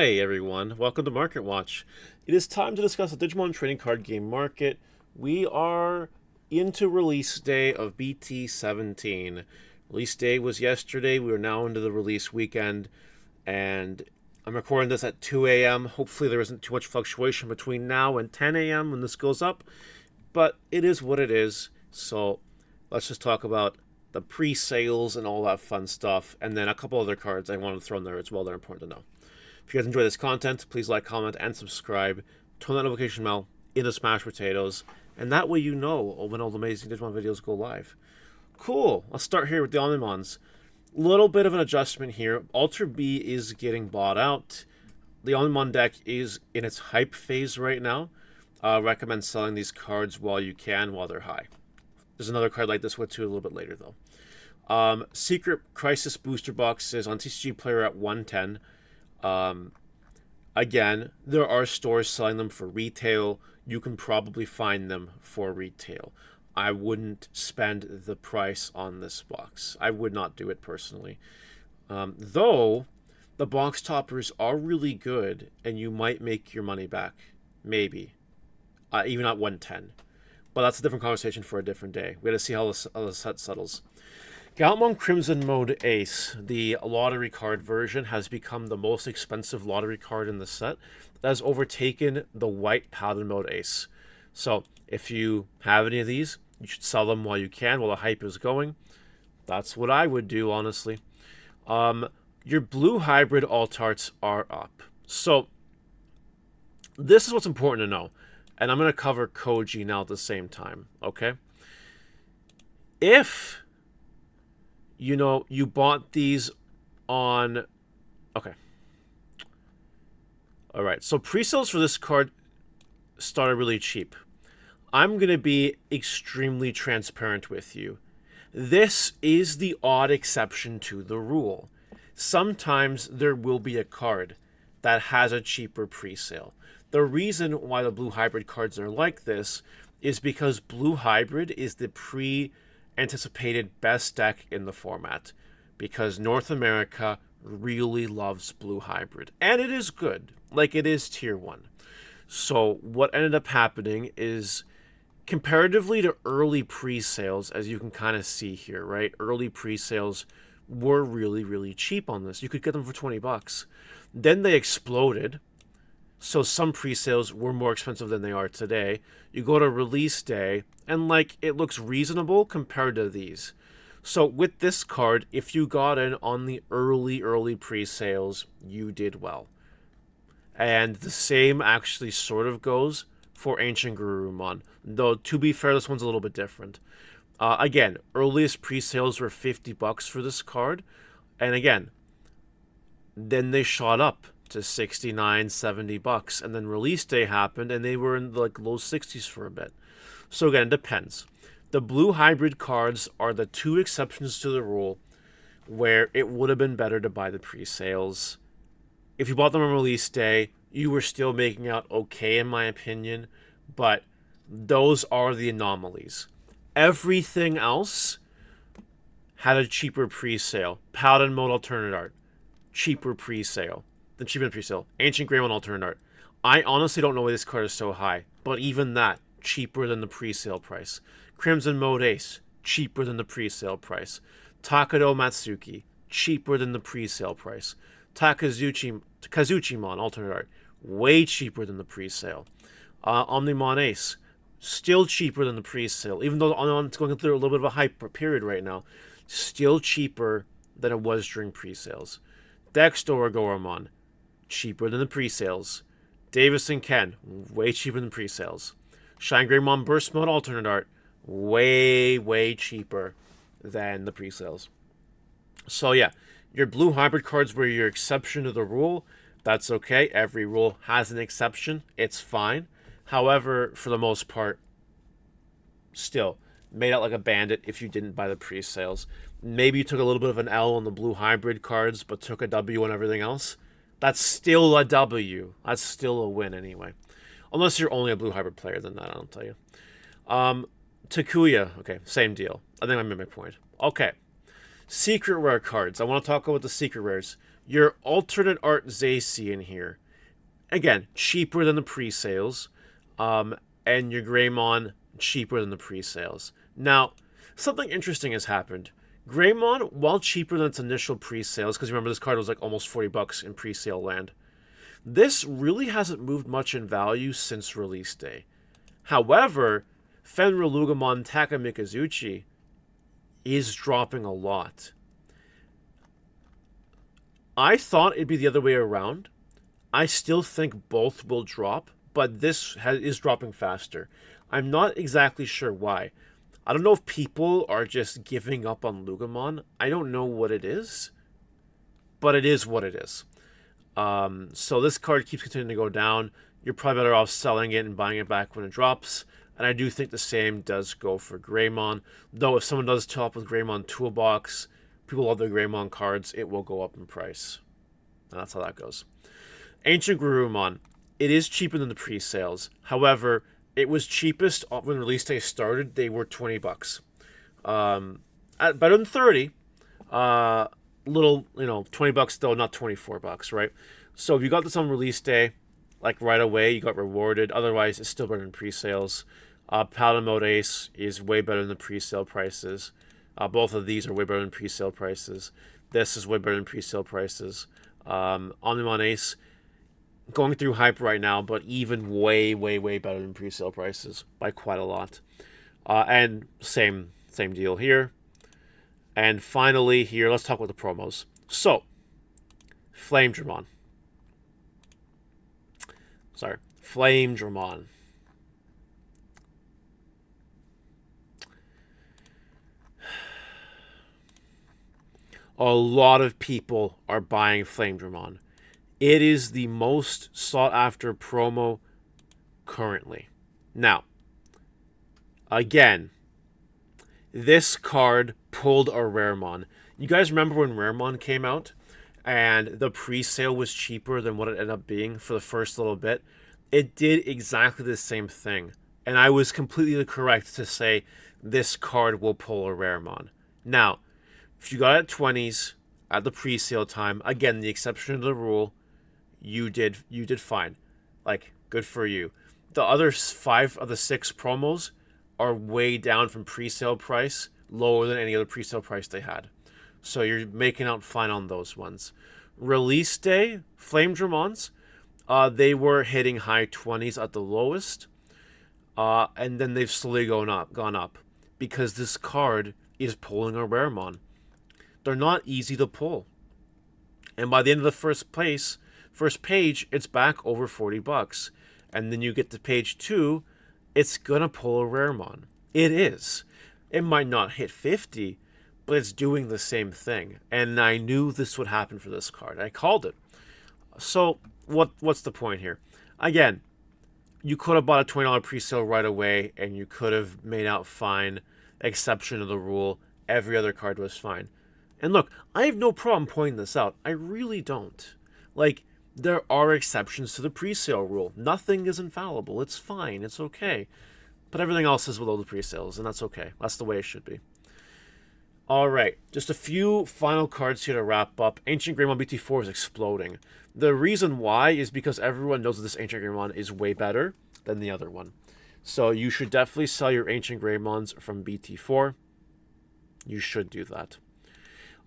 Hi everyone, welcome to Market Watch. It is time to discuss the Digimon trading card game market. We are into release day of BT17. Release day was yesterday, we are now into the release weekend, and I'm recording this at 2 a.m. Hopefully there isn't too much fluctuation between now and 10 a.m. when this goes up, but it is what it is, so let's just talk about the pre-sales and all that fun stuff, and then a couple other cards I want to throw in there as well that are important to know. If you guys enjoy this content, please like, comment, and subscribe. Turn that notification bell into smashed potatoes, and that way you know when all the amazing Digimon videos go live. Cool. Let's start here with the Almons. Little bit of an adjustment here. Ultra B is getting bought out. The Almon deck is in its hype phase right now. Recommend selling these cards while you can, while they're high. There's another card like this one too a little bit later though. Secret Crisis booster boxes on TCG Player at 110. Again, there are stores selling them for retail. You can probably find them for retail. I wouldn't spend the price on this box. I would not do it personally. Though, the box toppers are really good, and you might make your money back. Maybe. Even at 110. But that's a different conversation for a different day. We gotta see how the set settles. Gmon Crimson Mode Ace, the lottery card version, has become the most expensive lottery card in the set. That has overtaken the white Paladin Mode Ace. So, if you have any of these, you should sell them while you can, while the hype is going. That's what I would do, honestly. Your blue hybrid alt-arts are up. So, this is what's important to know. And I'm going to cover Koji now at the same time, okay? If you bought these on... Okay. Alright, so pre-sales for this card started really cheap. I'm going to be extremely transparent with you. This is the odd exception to the rule. Sometimes there will be a card that has a cheaper pre-sale. The reason why the blue hybrid cards are like this is because blue hybrid is the anticipated best deck in the format, because North America really loves blue hybrid, and it is good, like it is tier 1. So what ended up happening is, comparatively to early pre-sales, as you can kind of see here, right, early pre-sales were really cheap on this. You could get them for 20 bucks. Then they exploded, so some pre-sales were more expensive than they are today. You go to release day, and like, it looks reasonable compared to these. So with this card, if you got in on the early pre-sales, you did well. And the same actually sort of goes for Ancient Gurumon. Though, to be fair, this one's a little bit different. Again, earliest pre-sales were 50 bucks for this card. And again, then they shot up to 69, 70 bucks, and then release day happened and they were in the low 60s for a bit. So again, it depends. The blue hybrid cards are the two exceptions to the rule where it would have been better to buy the pre-sales. If you bought them on release day, you were still making out okay in my opinion, but those are the anomalies. Everything else had a cheaper pre-sale. Paladin Mode Alternate Art, cheaper pre-sale. Than cheaper than pre-sale. Ancient Gmon Alternate Art. I honestly don't know why this card is so high, but even that, cheaper than the pre-sale price. Crimson Mode Ace, cheaper than the pre-sale price. Takado Matsuki, cheaper than the pre-sale price. Kazuchimon Alternate Art, way cheaper than the pre-sale. Omnimon Ace, still cheaper than the pre-sale, even though it's going through a little bit of a hype period right now. Still cheaper than it was during pre-sales. Dexter Goromon, cheaper than the pre-sales. Davis and Ken, way cheaper than pre-sales. Shine Greymon Burst Mode Alternate Art, way cheaper than the pre-sales. So yeah, your blue hybrid cards were your exception to the rule. That's okay. Every rule has an exception. It's fine. However, for the most part, still, made out like a bandit if you didn't buy the pre-sales. Maybe you took a little bit of an L on the blue hybrid cards, but took a W on everything else. That's still a W. That's still a win anyway. Unless you're only a blue hybrid player, then that I'll tell you. Takuya, okay, same deal. I think I made my point. Okay, secret rare cards. I want to talk about the secret rares. Your alternate art Zacian here. Again, cheaper than the pre-sales. And your Greymon, cheaper than the pre-sales. Now, something interesting has happened. Greymon, while cheaper than its initial pre-sales, because remember this card was like almost 40 bucks in pre-sale land, this really hasn't moved much in value since release day. However, Fenrir Lugumon Taka Mikazuchi is dropping a lot. I thought it'd be the other way around. I still think both will drop, but this is dropping faster. I'm not exactly sure why. I don't know if people are just giving up on Lugumon. I don't know what it is, but it is what it is. So this card keeps continuing to go down. You're probably better off selling it and buying it back when it drops. And I do think the same does go for Greymon. Though if someone does top with Greymon Toolbox, people love their Greymon cards, it will go up in price. And that's how that goes. Ancient Garurumon. It is cheaper than the pre-sales. However, it was cheapest when release day started. They were 20 bucks. Better than 30. Little, 20 bucks though, not 24 bucks, right? So if you got this on release day, like right away, you got rewarded. Otherwise, it's still better than pre-sales. Paladin Mode Ace is way better than the pre-sale prices. Both of these are way better than pre-sale prices. This is way better than pre-sale prices. Omnimon Ace, going through hype right now, but even way, way, way better than pre-sale prices by quite a lot. And same deal here. And finally here, let's talk about the promos. So, Flame Dramon. A lot of people are buying Flame Dramon. It is the most sought after promo currently. Now, again, this card pulled a Raremon. You guys remember when Raremon came out and the pre-sale was cheaper than what it ended up being for the first little bit? It did exactly the same thing. And I was completely correct to say this card will pull a Raremon. Now, if you got it at 20s at the pre-sale time, again, the exception to the rule, you did fine. Like, good for you. The other 5 of the 6 promos are way down from pre-sale price, lower than any other pre-sale price they had. So you're making out fine on those ones. Release day, Flame Dramons, they were hitting high 20s at the lowest, and then they've slowly gone up because this card is pulling a Raremon. They're not easy to pull. And by the end of the first page, it's back over 40 bucks. And then you get to page 2, it's gonna pull a Raremon. It is. It might not hit 50, but it's doing the same thing. And I knew this would happen for this card. I called it. So what's the point here? Again, you could have bought a $20 pre-sale right away, and you could have made out fine. Exception to the rule. Every other card was fine. And look, I have no problem pointing this out. I really don't. Like, there are exceptions to the pre-sale rule. Nothing is infallible. It's fine. It's okay. But everything else is below the pre-sales, and that's okay. That's the way it should be. All right, just a few final cards here to wrap up. Ancient Greymon BT4 is exploding. The reason why is because everyone knows that this Ancient Greymon is way better than the other one. So you should definitely sell your Ancient Greymons from BT4. You should do that.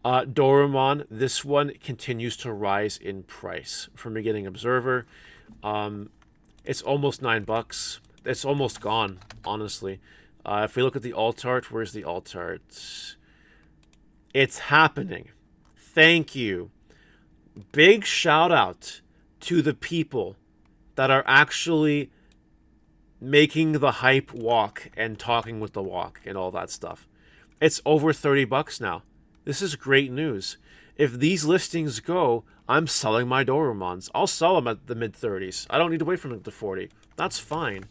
Dorumon, this one continues to rise in price from Beginning Observer. It's almost $9. It's almost gone, honestly. If we look at the alt art, where's the alt art? It's happening. Thank you. Big shout out to the people that are actually making the hype walk and talking with the walk and all that stuff. It's over 30 bucks now. This is great news. If these listings go, I'm selling my Dorumons. I'll sell them at the mid-30s. I don't need to wait for them to 40. That's fine.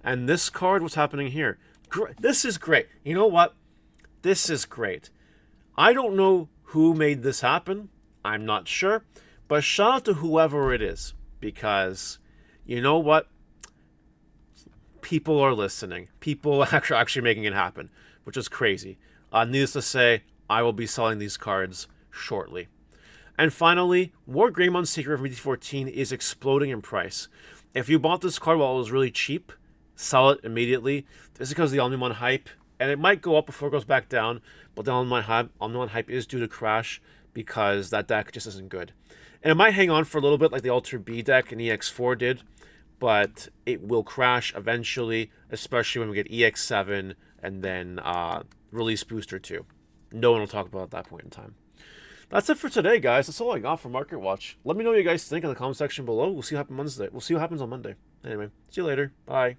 And this card, what's happening here? This is great. You know what? This is great. I don't know who made this happen. I'm not sure. But shout out to whoever it is. Because, you know what? People are listening. People are actually making it happen. Which is crazy. Needless to say, I will be selling these cards shortly. And finally, War Greymon Secret from BT14 is exploding in price. If you bought this card while it was really cheap, sell it immediately. This is because of the Almon hype, and it might go up before it goes back down, but the Almon hype is due to crash because that deck just isn't good. And it might hang on for a little bit like the Alter B deck and EX4 did, but it will crash eventually, especially when we get EX7 and then Release Booster 2. No one will talk about it at that point in time. That's it for today, guys. That's all I got for Market Watch. Let me know what you guys think in the comment section below. We'll see what happens Wednesday. We'll see what happens on Monday. Anyway, see you later. Bye.